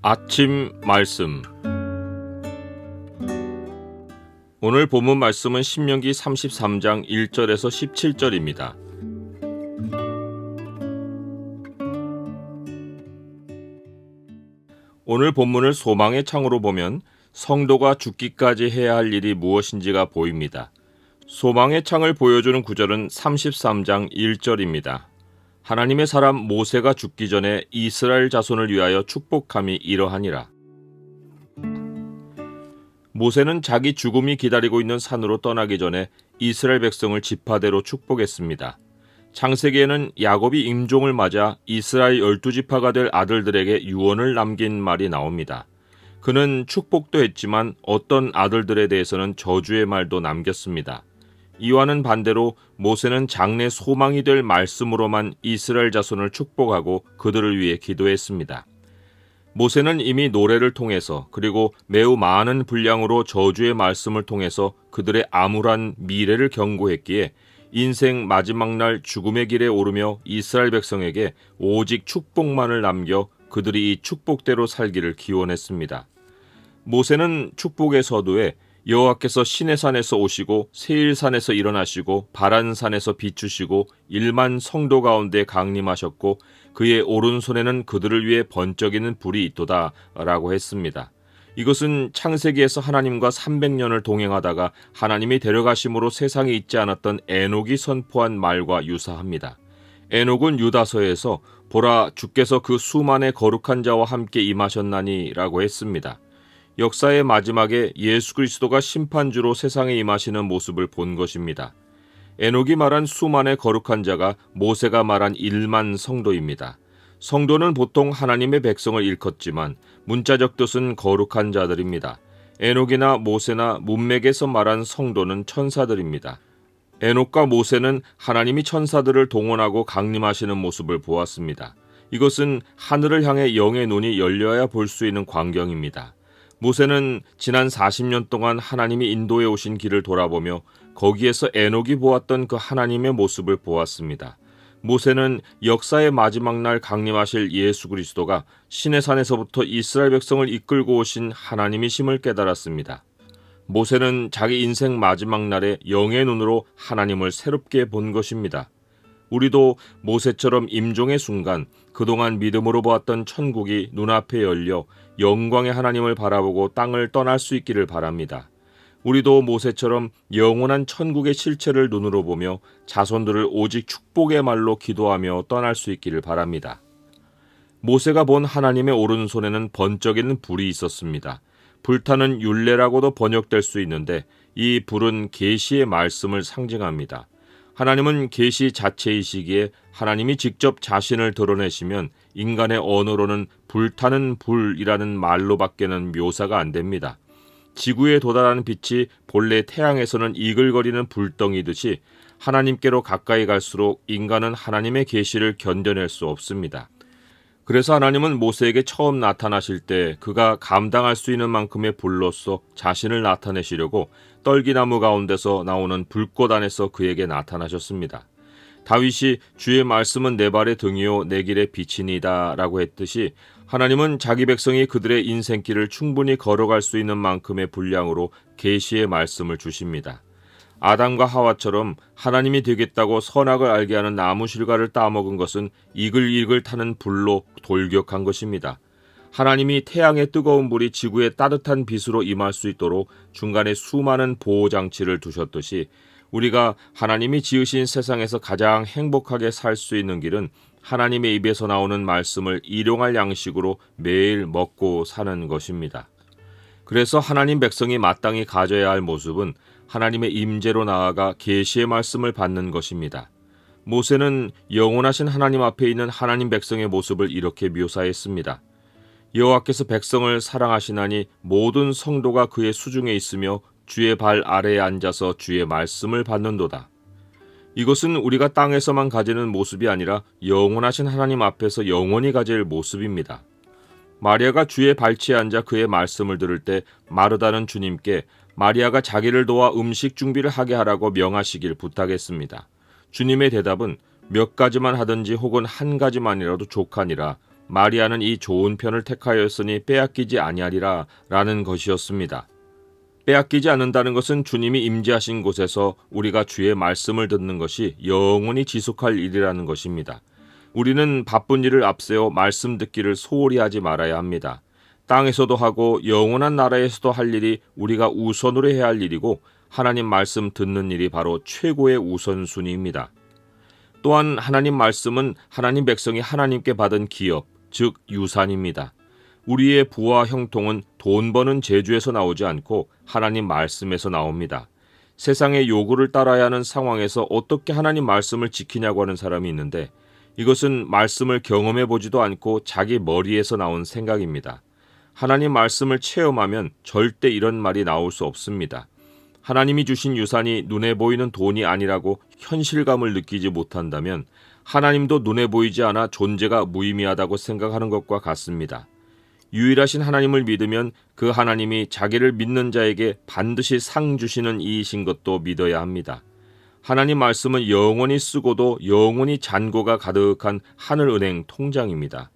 아침 말씀. 오늘 본문 말씀은 신명기 33장 1절에서 17절입니다. 오늘 본문을 소망의 창으로 보면 성도가 죽기까지 해야 할 일이 무엇인지가 보입니다. 소망의 창을 보여주는 구절은 33장 1절입니다. 하나님의 사람 모세가 죽기 전에 이스라엘 자손을 위하여 축복함이 이러하니라. 모세는 자기 죽음이 기다리고 있는 산으로 떠나기 전에 이스라엘 백성을 지파대로 축복했습니다. 창세기에는 야곱이 임종을 맞아 이스라엘 12지파가 될 아들들에게 유언을 남긴 말이 나옵니다. 그는 축복도 했지만 어떤 아들들에 대해서는 저주의 말도 남겼습니다. 이와는 반대로 모세는 장래 소망이 될 말씀으로만 이스라엘 자손을 축복하고 그들을 위해 기도했습니다. 모세는 이미 노래를 통해서 그리고 매우 많은 분량으로 저주의 말씀을 통해서 그들의 암울한 미래를 경고했기에 인생 마지막 날 죽음의 길에 오르며 이스라엘 백성에게 오직 축복만을 남겨 그들이 이 축복대로 살기를 기원했습니다. 모세는 축복의 서두에 여호와께서 시내산에서 오시고 세일산에서 일어나시고 바란산에서 비추시고 1만 성도 가운데 강림하셨고 그의 오른손에는 그들을 위해 번쩍이는 불이 있도다 라고 했습니다. 이것은 창세기에서 하나님과 300년을 동행하다가 하나님이 데려가심으로 세상에 있지 않았던 에녹이 선포한 말과 유사합니다. 에녹은 유다서에서 보라 주께서 그 수만의 거룩한 자와 함께 임하셨나니 라고 했습니다. 역사의 마지막에 예수 그리스도가 심판주로 세상에 임하시는 모습을 본 것입니다. 에녹이 말한 수만의 거룩한 자가 모세가 말한 1만 성도입니다. 성도는 보통 하나님의 백성을 일컫지만 문자적 뜻은 거룩한 자들입니다. 에녹이나 모세나 문맥에서 말한 성도는 천사들입니다. 에녹과 모세는 하나님이 천사들을 동원하고 강림하시는 모습을 보았습니다. 이것은 하늘을 향해 영의 눈이 열려야 볼 수 있는 광경입니다. 모세는 지난 40년 동안 하나님이 인도해 오신 길을 돌아보며 거기에서 에녹이 보았던 그 하나님의 모습을 보았습니다. 모세는 역사의 마지막 날 강림하실 예수 그리스도가 시내산에서부터 이스라엘 백성을 이끌고 오신 하나님이심을 깨달았습니다. 모세는 자기 인생 마지막 날에 영의 눈으로 하나님을 새롭게 본 것입니다. 우리도 모세처럼 임종의 순간 그동안 믿음으로 보았던 천국이 눈앞에 열려 영광의 하나님을 바라보고 땅을 떠날 수 있기를 바랍니다. 우리도 모세처럼 영원한 천국의 실체를 눈으로 보며 자손들을 오직 축복의 말로 기도하며 떠날 수 있기를 바랍니다. 모세가 본 하나님의 오른손에는 번쩍이는 불이 있었습니다. 불타는 율례라고도 번역될 수 있는데 이 불은 계시의 말씀을 상징합니다. 하나님은 계시 자체이시기에 하나님이 직접 자신을 드러내시면 인간의 언어로는 불타는 불이라는 말로밖에는 묘사가 안 됩니다. 지구에 도달하는 빛이 본래 태양에서는 이글거리는 불덩이듯이 하나님께로 가까이 갈수록 인간은 하나님의 계시를 견뎌낼 수 없습니다. 그래서 하나님은 모세에게 처음 나타나실 때 그가 감당할 수 있는 만큼의 불로써 자신을 나타내시려고 떨기나무 가운데서 나오는 불꽃 안에서 그에게 나타나셨습니다. 다윗이 주의 말씀은 내 발의 등이요 내 길의 빛이니이다 라고 했듯이 하나님은 자기 백성이 그들의 인생길을 충분히 걸어갈 수 있는 만큼의 분량으로 계시의 말씀을 주십니다. 아담과 하와처럼 하나님이 되겠다고 선악을 알게 하는 나무 실과를 따먹은 것은 이글이글 타는 불로 돌격한 것입니다. 하나님이 태양의 뜨거운 불이 지구의 따뜻한 빛으로 임할 수 있도록 중간에 수많은 보호장치를 두셨듯이 우리가 하나님이 지으신 세상에서 가장 행복하게 살 수 있는 길은 하나님의 입에서 나오는 말씀을 일용할 양식으로 매일 먹고 사는 것입니다. 그래서 하나님 백성이 마땅히 가져야 할 모습은 하나님의 임재로 나아가 계시의 말씀을 받는 것입니다. 모세는 영원하신 하나님 앞에 있는 하나님 백성의 모습을 이렇게 묘사했습니다. 여호와께서 백성을 사랑하시나니 모든 성도가 그의 수중에 있으며 주의 발 아래에 앉아서 주의 말씀을 받는도다. 이것은 우리가 땅에서만 가지는 모습이 아니라 영원하신 하나님 앞에서 영원히 가질 모습입니다. 마리아가 주의 발치에 앉아 그의 말씀을 들을 때 마르다는 주님께 마리아가 자기를 도와 음식 준비를 하게 하라고 명하시길 부탁했습니다. 주님의 대답은 몇 가지만 하든지 혹은 한 가지만이라도 족하니라 마리아는 이 좋은 편을 택하였으니 빼앗기지 아니하리라 라는 것이었습니다. 빼앗기지 않는다는 것은 주님이 임재하신 곳에서 우리가 주의 말씀을 듣는 것이 영원히 지속할 일이라는 것입니다. 우리는 바쁜 일을 앞세워 말씀 듣기를 소홀히 하지 말아야 합니다. 땅에서도 하고 영원한 나라에서도 할 일이 우리가 우선으로 해야 할 일이고 하나님 말씀 듣는 일이 바로 최고의 우선순위입니다. 또한 하나님 말씀은 하나님 백성이 하나님께 받은 기업, 즉 유산입니다. 우리의 부와 형통은 돈 버는 재주에서 나오지 않고 하나님 말씀에서 나옵니다. 세상의 요구를 따라야 하는 상황에서 어떻게 하나님 말씀을 지키냐고 하는 사람이 있는데 이것은 말씀을 경험해 보지도 않고 자기 머리에서 나온 생각입니다. 하나님 말씀을 체험하면 절대 이런 말이 나올 수 없습니다. 하나님이 주신 유산이 눈에 보이는 돈이 아니라고 현실감을 느끼지 못한다면 하나님도 눈에 보이지 않아 존재가 무의미하다고 생각하는 것과 같습니다. 유일하신 하나님을 믿으면 그 하나님이 자기를 믿는 자에게 반드시 상 주시는 이이신 것도 믿어야 합니다. 하나님 말씀은 영원히 쓰고도 영원히 잔고가 가득한 하늘은행 통장입니다.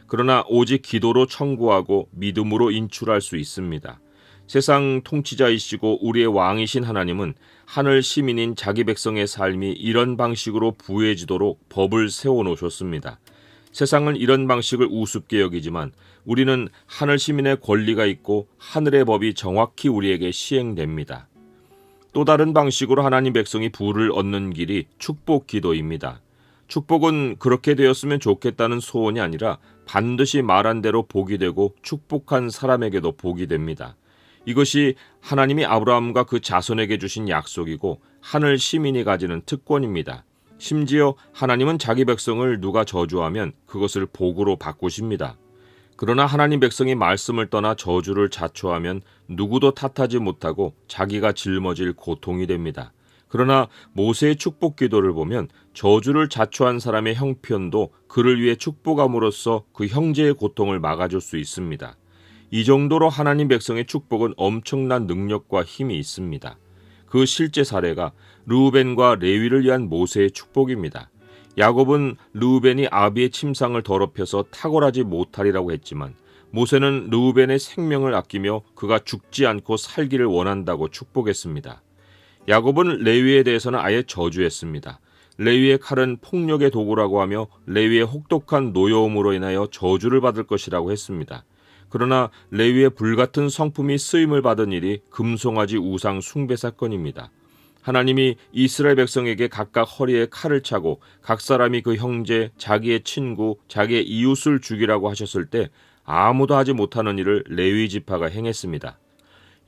그러나 오직 기도로 청구하고 믿음으로 인출할 수 있습니다. 세상 통치자이시고 우리의 왕이신 하나님은 하늘 시민인 자기 백성의 삶이 이런 방식으로 부해지도록 법을 세워놓으셨습니다. 세상은 이런 방식을 우습게 여기지만 우리는 하늘 시민의 권리가 있고 하늘의 법이 정확히 우리에게 시행됩니다. 또 다른 방식으로 하나님 백성이 부를 얻는 길이 축복 기도입니다. 축복은 그렇게 되었으면 좋겠다는 소원이 아니라 반드시 말한 대로 복이 되고 축복한 사람에게도 복이 됩니다. 이것이 하나님이 아브라함과 그 자손에게 주신 약속이고 하늘 시민이 가지는 특권입니다. 심지어 하나님은 자기 백성을 누가 저주하면 그것을 복으로 바꾸십니다. 그러나 하나님 백성이 말씀을 떠나 저주를 자초하면 누구도 탓하지 못하고 자기가 짊어질 고통이 됩니다. 그러나 모세의 축복 기도를 보면 저주를 자초한 사람의 형편도 그를 위해 축복함으로써 그 형제의 고통을 막아줄 수 있습니다. 이 정도로 하나님 백성의 축복은 엄청난 능력과 힘이 있습니다. 그 실제 사례가 르우벤과 레위를 위한 모세의 축복입니다. 야곱은 르우벤이 아비의 침상을 더럽혀서 탁월하지 못하리라고 했지만 모세는 르우벤의 생명을 아끼며 그가 죽지 않고 살기를 원한다고 축복했습니다. 야곱은 레위에 대해서는 아예 저주했습니다. 레위의 칼은 폭력의 도구라고 하며 레위의 혹독한 노여움으로 인하여 저주를 받을 것이라고 했습니다. 그러나 레위의 불같은 성품이 쓰임을 받은 일이 금송아지 우상 숭배 사건입니다. 하나님이 이스라엘 백성에게 각각 허리에 칼을 차고 각 사람이 그 형제, 자기의 친구, 자기의 이웃을 죽이라고 하셨을 때 아무도 하지 못하는 일을 레위 지파가 행했습니다.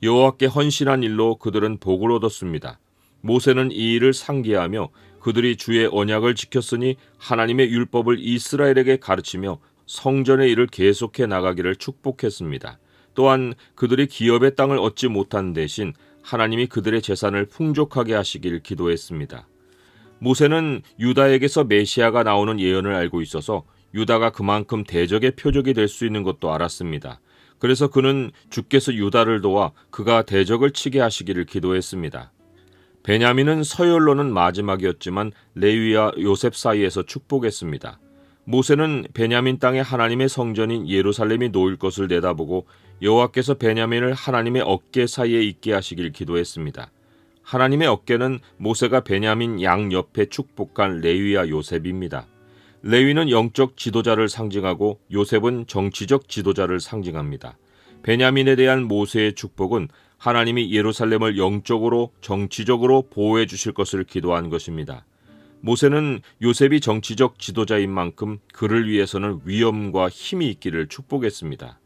여호와께 헌신한 일로 그들은 복을 얻었습니다. 모세는 이 일을 상기하며 그들이 주의 언약을 지켰으니 하나님의 율법을 이스라엘에게 가르치며 성전의 일을 계속해 나가기를 축복했습니다. 또한 그들이 기업의 땅을 얻지 못한 대신 하나님이 그들의 재산을 풍족하게 하시길 기도했습니다. 모세는 유다에게서 메시아가 나오는 예언을 알고 있어서 유다가 그만큼 대적의 표적이 될 수 있는 것도 알았습니다. 그래서 그는 주께서 유다를 도와 그가 대적을 치게 하시기를 기도했습니다. 베냐민은 서열로는 마지막이었지만 레위와 요셉 사이에서 축복했습니다. 모세는 베냐민 땅에 하나님의 성전인 예루살렘이 놓일 것을 내다보고 여호와께서 베냐민을 하나님의 어깨 사이에 있게 하시길 기도했습니다. 하나님의 어깨는 모세가 베냐민 양 옆에 축복한 레위와 요셉입니다. 레위는 영적 지도자를 상징하고 요셉은 정치적 지도자를 상징합니다. 베냐민에 대한 모세의 축복은 하나님이 예루살렘을 영적으로 정치적으로 보호해 주실 것을 기도한 것입니다. 모세는 요셉이 정치적 지도자인 만큼 그를 위해서는 위엄과 힘이 있기를 축복했습니다.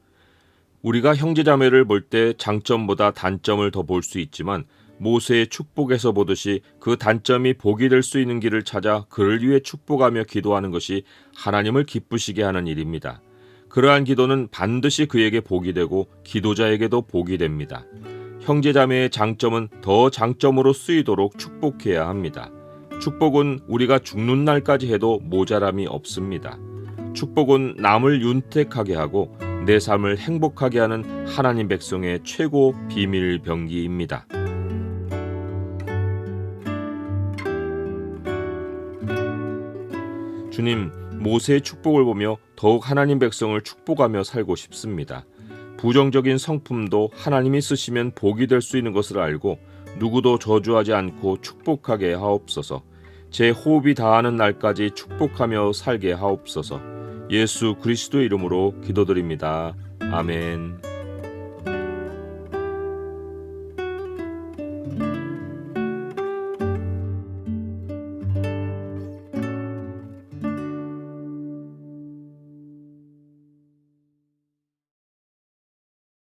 우리가 형제자매를 볼 때 장점보다 단점을 더 볼 수 있지만 모세의 축복에서 보듯이 그 단점이 복이 될 수 있는 길을 찾아 그를 위해 축복하며 기도하는 것이 하나님을 기쁘시게 하는 일입니다. 그러한 기도는 반드시 그에게 복이 되고 기도자에게도 복이 됩니다. 형제자매의 장점은 더 장점으로 쓰이도록 축복해야 합니다. 축복은 우리가 죽는 날까지 해도 모자람이 없습니다. 축복은 남을 윤택하게 하고 내 삶을 행복하게 하는 하나님 백성의 최고 비밀 병기입니다. 주님, 모세의 축복을 보며 더욱 하나님 백성을 축복하며 살고 싶습니다. 부정적인 성품도 하나님이 쓰시면 복이 될 수 있는 것을 알고 누구도 저주하지 않고 축복하게 하옵소서. 제 호흡이 다하는 날까지 축복하며 살게 하옵소서. 예수 그리스도의 이름으로 기도드립니다. 아멘.